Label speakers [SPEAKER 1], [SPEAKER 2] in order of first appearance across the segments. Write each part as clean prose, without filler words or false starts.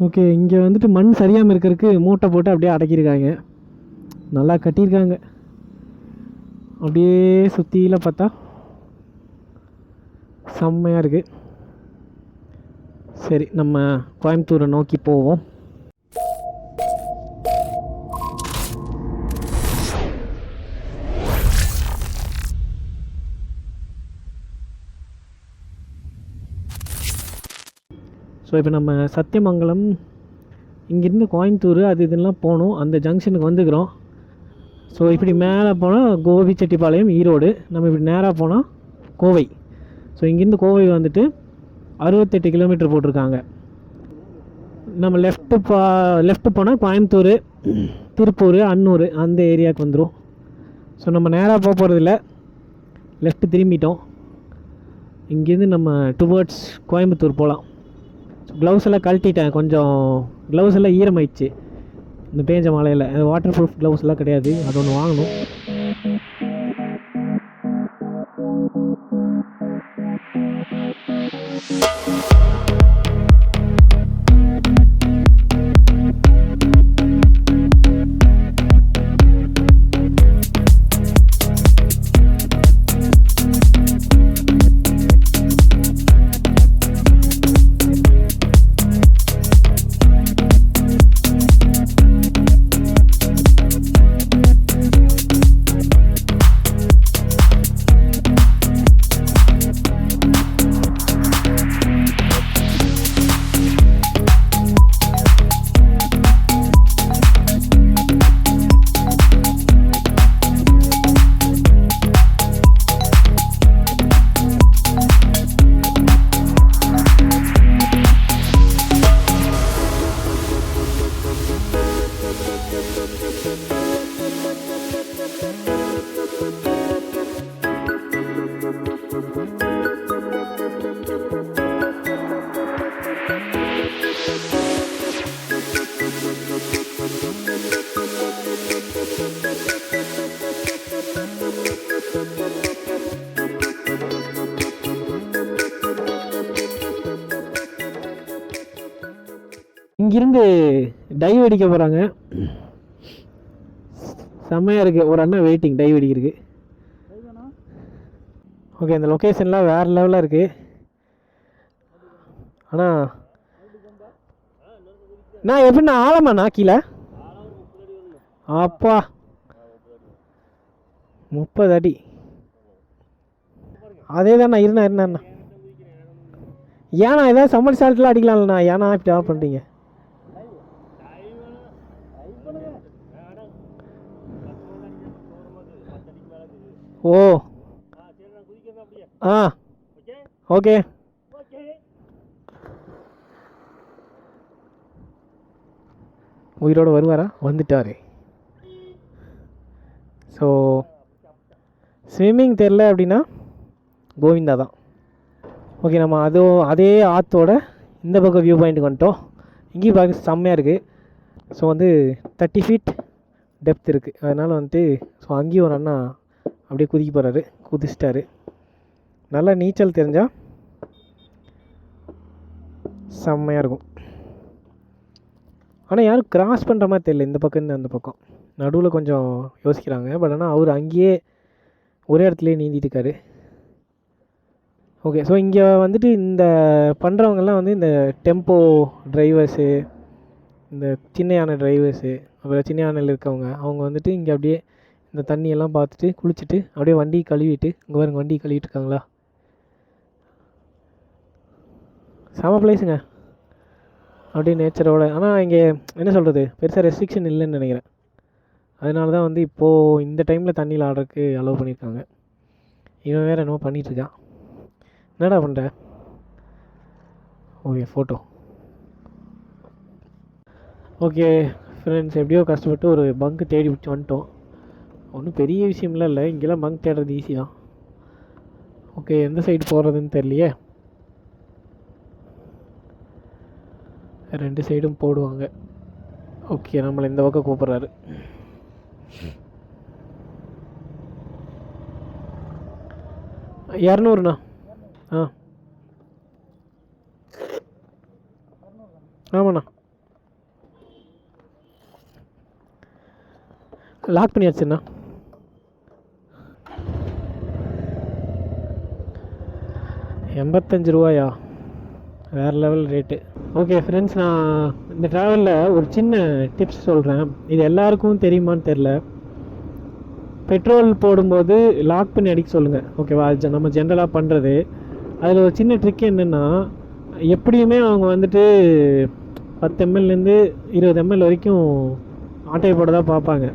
[SPEAKER 1] Okay, இங்கே வந்துட்டு மண் சரியாமல் இருக்கிறதுக்கு மூட்டை போட்டு அப்படியே அடக்கியிருக்காங்க. நல்லா கட்டியிருக்காங்க. அப்படியே சுற்றியில் பார்த்தா செம்மையாக இருக்குது. சரி, நம்ம கோயம்புத்தூரை நோக்கி போவோம். ஸோ இப்போ நம்ம சத்தியமங்கலம் இங்கேருந்து கோயம்புத்தூர் அது இதெல்லாம் போகணும். அந்த ஜங்ஷனுக்கு வந்துக்கிறோம். ஸோ இப்படி மேலே போனால் கோபிச்செட்டிப்பாளையம், ஈரோடு. நம்ம இப்படி நேராக போனால் கோவை. ஸோ இங்கேருந்து கோவை வந்துட்டு 68 கிலோமீட்டர் போட்டிருக்காங்க. நம்ம லெஃப்ட்டு போனால் கோயம்புத்தூர், திருப்பூர், அன்னூர் அந்த ஏரியாவுக்கு வந்துடும். ஸோ நம்ம நேராக போக போகிறதில்ல, லெஃப்ட்டு திரும்பிட்டோம். இங்கேருந்து நம்ம டுவர்ட்ஸ் கோயம்புத்தூர் போகலாம். க்ளவுஸ் எல்லாம் கழட்டிட்டேன். கொஞ்சம் க்ளவுஸ் எல்லாம் ஈரமாயிடுச்சு இந்த பேஞ்ச மழையில். வாட்டர் ப்ரூஃப் க்ளவுஸ் எல்லாம் கிடையாது, அது ஒன்று வாங்கணும். இங்கிருந்து டைவ் அடிக்க போகிறாங்க. செம்மையாக இருக்குது. ஒரு அண்ணன் வெயிட்டிங் டைவ் அடிக்கிறதுக்கு. ஓகே, இந்த லொக்கேஷன்லாம் வேறு லெவலில் இருக்குது. ஆனால் நான் எப்படின்னா ஆழமாண்ணா கீழே? அப்பா 30 அடி. அதே தான்ண்ணா. இருண்ணா ஏண்ணா ஏதாவது சம்மர் சால்ட்லாம் அடிக்கலாம்லண்ணா, ஏன்னா இப்படி ஆஃப் பண்ணுறீங்க? ஓ ஆ ஓகே. உயிரோடு வருவாரா? வந்துட்டார். ஸோ ஸ்விம்மிங் தெரில அப்படின்னா கோவிந்தா தான். ஓகே, நம்ம அதே ஆற்றோட இந்த பக்கம் வியூ பாயிண்ட்டுக்கு வந்துட்டோம். இங்கேயும் பார்க்க செம்மையாக இருக்குது. ஸோ வந்து 30 ஃபீட் டெப்த் இருக்குது. அதனால் வந்துட்டு ஸோ அங்கேயும் ஒரு அண்ணா அப்படியே குதிக்க போகிறாரு. குதிச்சிட்டாரு. நல்லா நீச்சல் தெரிஞ்சால் செம்மையாக இருக்கும். ஆனால் யாரும் கிராஸ் பண்ணுற மாதிரி தெரியல இந்த பக்கம் அந்த பக்கம். நடுவில் கொஞ்சம் யோசிக்கிறாங்க. பட் ஆனால் அவர் அங்கேயே ஒரே இடத்துலையே நீந்திட்டு இருக்காரு. ஓகே, ஸோ இங்கே வந்துட்டு இந்த பண்ணுறவங்கெல்லாம் வந்து இந்த டெம்போ டிரைவர்ஸு, இந்த சின்ன யானை டிரைவர்ஸு, அப்புறம் சின்ன யானையில் இருக்கவங்க, அவங்க வந்துட்டு இங்கே அப்படியே இந்த தண்ணியெல்லாம் பார்த்துட்டு குளிச்சுட்டு அப்படியே வண்டி கழுவிட்டு, இங்கே பாருங்க வண்டி கழுவிட்டு இருக்காங்களா. செம பிளேஸுங்க அப்படியே நேச்சரோட. ஆனால் இங்கே என்ன சொல்கிறது, பெருசாக ரெஸ்ட்ரிக்ஷன் இல்லைன்னு நினைக்கிறேன். அதனால தான் வந்து இப்போது இந்த டைமில் தண்ணியில் ஆடுறதுக்கு அலோவ் பண்ணியிருக்காங்க. இவன் வேறு என்னமோ பண்ணிகிட்ருக்கான். என்னடா பண்ணுற? Okay, photo. ஓகே ஃப்ரெண்ட்ஸ், எப்படியோ கஷ்டப்பட்டு ஒரு பங்கு தேடி பிடிச்சி வந்துட்டோம். ஒன்றும் பெரிய விஷயம்லாம் இல்லை, இங்கெல்லாம் பங்க் தேடுறது ஈஸி தான். ஓகே, எந்த சைடு போகிறதுன்னு தெரியலையே. 2 சைடும் போடுவாங்க. ஓகே, நம்மளை இந்த பக்கம் கூப்பிட்றாரு. இரநூறுண்ணா. ஆ ஆமாண்ணா. லாக் பண்ணியாச்சுண்ணா. ₹85 வேறு லெவல் ரேட்டு. ஓகே ஃப்ரெண்ட்ஸ், நான் இந்த ட்ராவலில் ஒரு சின்ன டிப்ஸ் சொல்கிறேன். இது எல்லாருக்கும் தெரியுமான்னு தெரில. பெட்ரோல் போடும்போது லாக் பண்ணி அடிக்க சொல்லுங்கள், ஓகேவா? அது நம்ம ஜென்ரலாக பண்ணுறது. அதில் ஒரு சின்ன ட்ரிக் என்னென்னா, எப்படியுமே அவங்க வந்துட்டு 10 ml-லேருந்து 20 ml வரைக்கும் ஆட்டையை போட தான் பார்ப்பாங்க.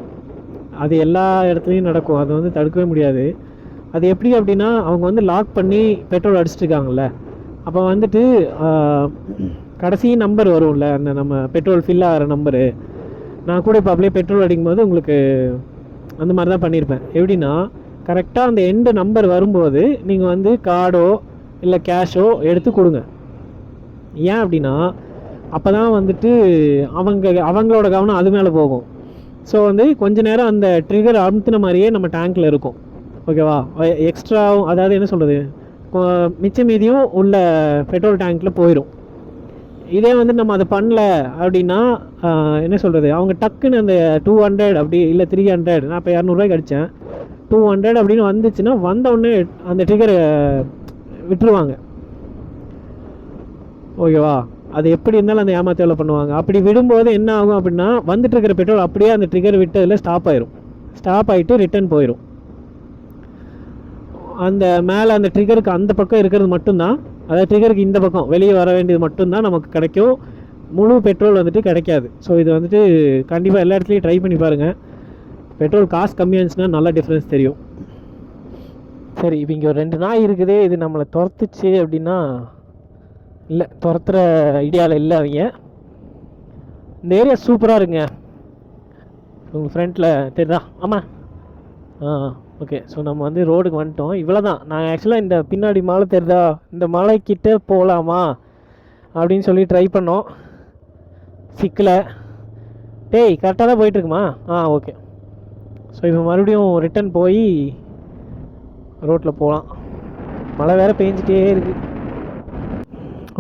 [SPEAKER 1] அது எல்லா இடத்துலையும் நடக்கும், அதை வந்து தடுக்கவே முடியாது. அது எப்படி அப்படின்னா, அவங்க வந்து லாக் பண்ணி பெட்ரோல் அடிச்சிட்ருக்காங்கல்ல, அப்போ வந்துட்டு கடைசி நம்பர் வரும்ல, அந்த நம்ம பெட்ரோல் ஃபில் ஆகிற நம்பரு. நான் கூட இப்போ அப்படியே பெட்ரோல் அடிக்கும்போது உங்களுக்கு அந்த மாதிரி தான் பண்ணியிருப்பேன். எப்படின்னா, கரெக்டாக அந்த எண்டு நம்பர் வரும்போது நீங்கள் வந்து கார்டோ இல்லை கேஷோ எடுத்து கொடுங்க. ஏன் அப்படின்னா, அப்போ தான் வந்துட்டு அவங்களோட கவனம் அது மேலே போகும். ஸோ வந்து கொஞ்ச நேரம் அந்த ட்ரிகர் அமுத்தின மாதிரியே நம்ம டேங்க்கில் இருக்கும், ஓகேவா? எக்ஸ்ட்ராவும், அதாவது என்ன சொல்கிறது, மிச்ச மீதியும் உள்ள பெட்ரோல் டேங்க்கில் போயிடும். இதே வந்து நம்ம அதை பண்ணல அப்படின்னா என்ன சொல்கிறது, அவங்க டக்குன்னு அந்த 200 அப்படி இல்லை 300, நான் இப்போ 200 அடித்தேன், 200 அப்படின்னு வந்துச்சுன்னா வந்தவுடனே அந்த ட்ரிகரை விட்டுருவாங்க, ஓகேவா? அது எப்படி இருந்தாலும் அந்த ஏமாத்தேவில் பண்ணுவாங்க. அப்படி விடும்போது என்ன ஆகும் அப்படின்னா, வந்துட்டு இருக்கிற பெட்ரோல் அப்படியே அந்த ட்ரிகர் விட்டதில் ஸ்டாப் ஆயிரும். ஸ்டாப் ஆகிட்டு ரிட்டர்ன் போயிடும். அந்த மேலே அந்த ட்ரிகருக்கு அந்த பக்கம் இருக்கிறது மட்டும்தான், அதாவது ட்ரிகருக்கு இந்த பக்கம் வெளியே வர வேண்டியது மட்டும்தான் நமக்கு கிடைக்கும். முழு பெட்ரோல் வந்துட்டு கிடைக்காது. ஸோ இது வந்துட்டு கண்டிப்பாக எல்லா இடத்துலையும் ட்ரை பண்ணி பாருங்கள். பெட்ரோல் காசு கம்மியாக இருந்துச்சுன்னா நல்லா டிஃப்ரென்ஸ் தெரியும். சரி, இப்போ இங்கே ஒரு 2 நாய் இருக்குது. இது நம்மளை துரத்துச்சு அப்படின்னா, இல்லை, துரத்துகிற ஐடியாவில் இல்லை அவங்க. இந்த ஏரியா சூப்பராக இருக்குங்க. உங்கள் ஃப்ரெண்டில் தெரியுதா? ஆமாம். ஓகே. ஸோ நம்ம வந்து ரோடுக்கு வந்துட்டோம். இவ்வளோ தான். நாங்கள் ஆக்சுவலாக இந்த பின்னாடி மலை தெரியுதா, இந்த மலைக்கிட்ட போகலாமா அப்படின்னு சொல்லி ட்ரை பண்ணோம், சிக்கல. டேய், கரெக்டாக தான் போயிட்டுருக்குமா? ஓகே. ஸோ இப்போ மறுபடியும் ரிட்டன் போய் ரோட்டில் போகலாம். மழை வேறு பெஞ்சிட்டே இருக்குது.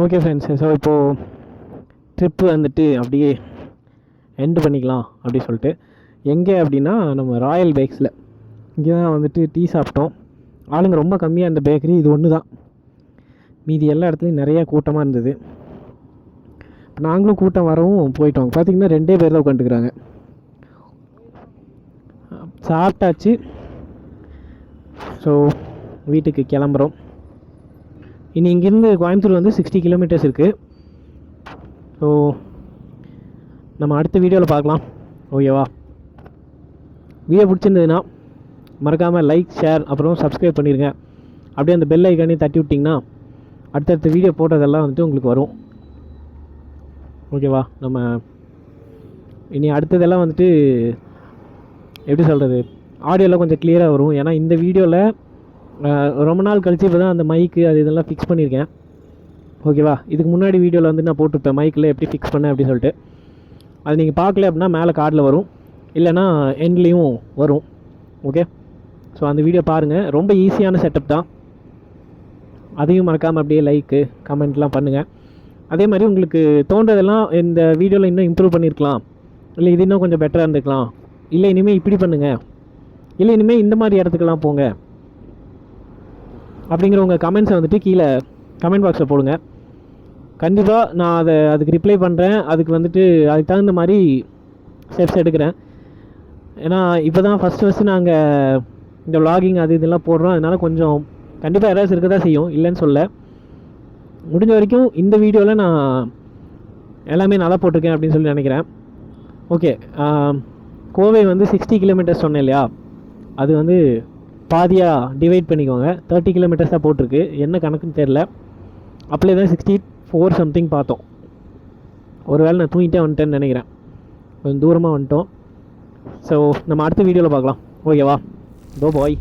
[SPEAKER 1] ஓகே ஃப்ரெண்ட்ஸ், ஸோ இப்போது ட்ரிப்பு வந்துட்டு அப்படியே எண்டு பண்ணிக்கலாம் அப்படி சொல்லிட்டு, எங்கே அப்படின்னா நம்ம ராயல் பேக்ஸில் இங்கே தான் வந்துட்டு டீ சாப்பிட்டோம். ஆளுங்க ரொம்ப கம்மியாக இந்த பேக்கரி இது ஒன்று தான். மீதி எல்லா இடத்துலையும் நிறையா கூட்டமாக இருந்தது. இப்போ நாங்களும் கூட்டம் வரவும் போயிட்டோம். பார்த்திங்கன்னா 2 பேர் தான் உட்காந்துக்கிறாங்க. சாப்பிட்டாச்சு. ஸோ வீட்டுக்கு கிளம்புறோம். இனி இங்கேருந்து கோயம்புத்தூர் வந்து 60 கிலோமீட்டர்ஸ் இருக்குது. ஸோ நம்ம அடுத்த வீடியோவில் பார்க்கலாம், ஓகேவா? வீடியோ பிடிச்சிருந்ததுன்னா மறக்காமல் லைக், ஷேர், அப்புறம் சப்ஸ்கிரைப் பண்ணிடுங்க. அப்படியே அந்த பெல் ஐக்கானே தட்டி விட்டிங்கன்னா அடுத்தடுத்த வீடியோ போட்டதெல்லாம் வந்துட்டு உங்களுக்கு வரும், ஓகேவா? நம்ம இனி அடுத்ததெல்லாம் வந்துட்டு எப்படி சொல்கிறது, ஆடியோவில் கொஞ்சம் கிளியராக வரும். ஏன்னா இந்த வீடியோவில் ரொம்ப நாள் கழிச்சு இப்போ தான் அந்த மைக்கு அது இதெல்லாம் ஃபிக்ஸ் பண்ணியிருக்கேன், ஓகேவா? இதுக்கு முன்னாடி வீடியோவில் வந்து நான் போட்டுருப்பேன் மைக்கில் எப்படி ஃபிக்ஸ் பண்ணேன் அப்படின்னு சொல்லிட்டு. அது நீங்கள் பார்க்கல அப்படின்னா மேலே கார்டில் வரும், இல்லைனா எண்ட்லேயும் வரும், ஓகே? ஸோ அந்த வீடியோ பாருங்கள். ரொம்ப ஈஸியான செட்டப் தான். அதையும் மறக்காமல் அப்படியே லைக்கு, கமெண்ட்லாம் பண்ணுங்கள். அதே மாதிரி உங்களுக்கு தோன்றதெல்லாம் இந்த வீடியோவில் இன்னும் இம்ப்ரூவ் பண்ணியிருக்கலாம், இல்லை இது இன்னும் கொஞ்சம் பெட்டராக இருந்துக்கலாம், இல்லை இனிமேல் இப்படி பண்ணுங்கள், இல்லை இனிமேல் இந்த மாதிரி இடத்துக்கெல்லாம் போங்க அப்படிங்கிற உங்கள் கமெண்ட்ஸை வந்துட்டு கீழே கமெண்ட் பாக்ஸில் போடுங்க. கண்டிப்பாக நான் அதுக்கு ரிப்ளை பண்ணுறேன். அதுக்கு வந்துட்டு அதுக்கு தகுந்த மாதிரி ஸ்டெப்ஸ் எடுக்கிறேன். ஏன்னா இப்போ தான் ஃபஸ்ட்டு நாங்கள் இந்த vlogging அது இதெல்லாம் போடுறோம். அதனால் கொஞ்சம் கண்டிப்பாக எரர்ஸ் இருக்க தான் செய்யும், இல்லைன்னு சொல்ல. முடிஞ்ச வரைக்கும் இந்த வீடியோவில் நான் எல்லாமே நல்லா போட்டிருக்கேன் அப்படின்னு சொல்லி நினைக்கிறேன், ஓகே? கோவை வந்து 60 கிலோமீட்டர்ஸ் சொன்னேன் இல்லையா, அது வந்து பாதியாக டிவைட் பண்ணிக்கோங்க. 30 கிலோமீட்டர்ஸ் தான் போட்டிருக்கு, என்ன கணக்குன்னு தெரில. அப்படியே தான் 64 சம்திங் பார்த்தோம். ஒரு வேளை நான் தூங்கிட்டே வந்துட்டேன்னு நினைக்கிறேன், கொஞ்சம் தூரமாக வந்துட்டோம். ஸோ நம்ம அடுத்த வீடியோவில் பார்க்கலாம், ஓகேவா? பாய்.